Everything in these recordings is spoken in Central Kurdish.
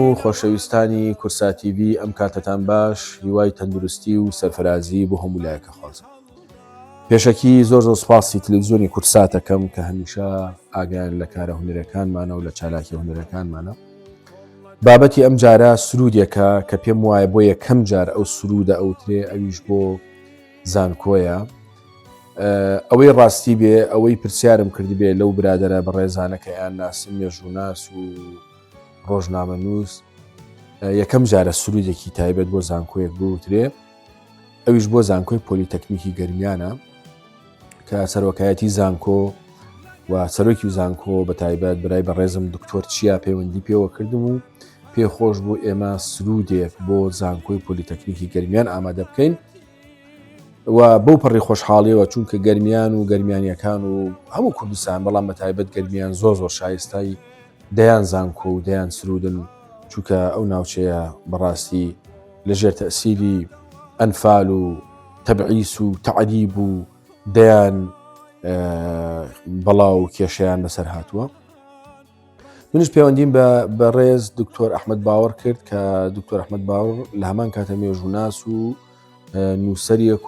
و خۆشەویستانی کورسا تیڤی ئەم کاتتان باش، هیوای تەندروستی و سەرفرازی بۆ هەموو لایەکە خۆزم. پێشەکی زۆر سوپاسی تەلەڤیزیۆنی کورسا دەکەم کە هەمیشە ئاگایان لە کارە هونەرەکانمانە و لە چالاکی هونەرەکانمانە. بابەتی ئەم جارە سرودێکە کە پێم وایە بۆ یەکەم جار ئەو سرودە ئەوترێ، ئەویش بۆ زانکۆیە. ئەوەی ڕاستی بێ، ئەوەی پرسیارم کردی بێ لەو برادەرە بەڕێزانە کە یان ناسم مێژووناس و ڕۆژنامەنووس یەکەم جارە سرودێکی تایبەت بۆ زانکۆیەک بوترێ، ئەویش بۆ زانکۆی پۆلیتەکنیکی گەرمیانە کە سەرۆکایەتی زانکۆ و سەرۆکی زانکۆ بە تایبەت برای بەڕێزم دکتۆر چیا پەیوەندی پێوە کردم و پێخۆش بوو ئێمە سرودێک بۆ زانکۆی پۆلیتەکنیکی گەرمیان ئامادە بکەین و بەو پەڕی خۆشحاڵیەوە، چونکە گەرمیان و گەرمیانیەکان و هەموو کوردستان، بەڵام بە تایبەت گەرمیان زۆر شایستایی دەیان زانکۆ و دەیان سرودن، چونکە ئەو ناوچەیە بەڕاستی لەژێر تەئسیری ئەنفال و تەبعیس و تەعریب و دەیان بەڵاو کێشەیان لەسەر هاتووە. منش پەیوەندیم بە ڕێز دکتۆر ئەحمەد باوەڕ کرد کە دکتۆر ئەحمەد باوەڕ لە هەمان کاتە مێژووناس و نووسەرێک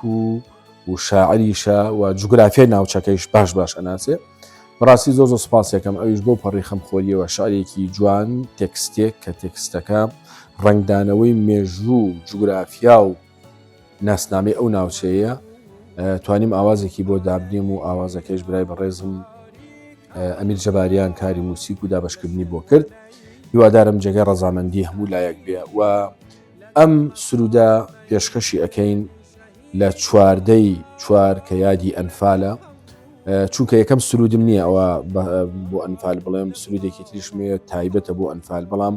و شاعریشە و جوگرافیای ناوچەکەیش باش ئەناسێ. بەڕاستی زۆر سوپاس یەکەم، ئەویش بۆ پەڕی خەمخۆریەوە شعرێکی جوان، تێکستێک کە تێکستەکە ڕنگدانەوەی مێژوو جوگرافیا و ناسنامەی ئەو ناوچەیە. توانیم ئاوازێکی بۆ دابنێم و ئاوازەکەیش برای بەڕێزم ئەمیر جەباریان کاری موسیق و دابەشکردنی بۆ کرد. هیوادارم جێگەی ڕەزامەندی هەموو لایەک بێ و ئەم سرودە پێشکەشی ئەەکەین لە 4 کە یادی ئەنفالە، چونکە یەکەم سرودم نییە ئەوە بۆ ئەنفال بڵێم، سرودێکی تریشمێ تایبەتە بۆ ئەنفال، بەڵام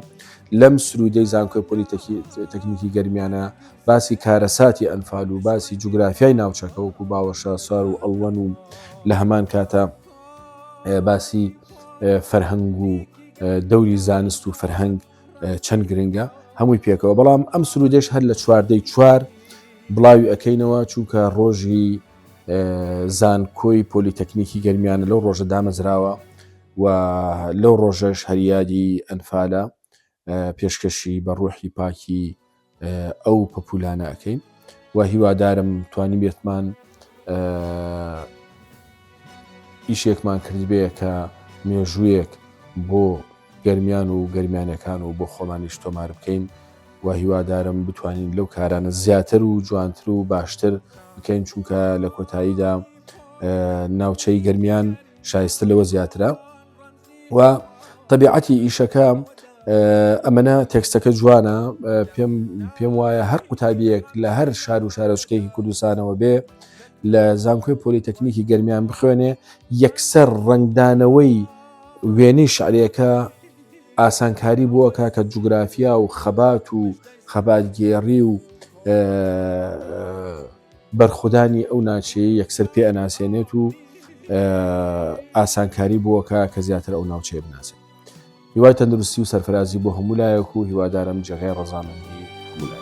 لەم سرودەی زانکۆی پۆلیتەکنیکی گەرمیانە باسی کارەساتی ئەنفال و باسی جوگرافیای ناوچەکە وەکو باوەشە سار و ئەڵوەن و لە هەمان کاتە باسی فەرهەنگ و دەوری زانست و فەرهەنگ چەند گرنگە هەمووی پێکەوە. بەڵام ئەم سرودەش هەر لە 4 بڵاوی ئەەکەینەوە، چونکە ڕۆژی زانکۆی پۆلیتەکنیکی گەرمیانە لەو ڕۆژە دامەزراوە و لەو ڕۆژەش هەریادی ئەنفالە، پێشکەشی بە ڕۆحی پاکی ئەو پەپولانە ئەەکەین و هیوادارم توانی بێتمان ئیشێکمان کردبێ کە مێژوویەک بۆ گەرمیان و گەرمیانەکان و بۆ خۆمانیش تۆمار بکەین و هیوادارم بتوانین لەو کارانە زیاتر و جوانتر و باشتر بکەین، چونکە لە کۆتاییدا ناوچەی گەرمیان شایستە لەوە زیاترە و تەبیعەتی ئیشەکە ئەمەنە. تێکستەکە جوانە، پێم وایە هەر قوتابیەک لە هەر شار و شارۆچکەیەکی کوردستانەوە بێ لە زانکۆی پۆلیتەکنیکی گەرمیان بخوێنێ، یەکسەر ڕنگدانەوەی وێنەی شعرەکە ئاسانکاری بووەکە کە جوگرافیا و خەبات و خەباتگێڕی و بەرخودانی ئەو ناچەیە یەکسەر پێ ئەناسێنێت و ئاسانکاری بووەکە کە زیاتر ئەو ناوچەیە بناسێت. هیوای تەندروستی و سەرفرازی بۆ هەموو لایەک و هیوادارم جێگەی ڕەزامەندی هەموو لایەک.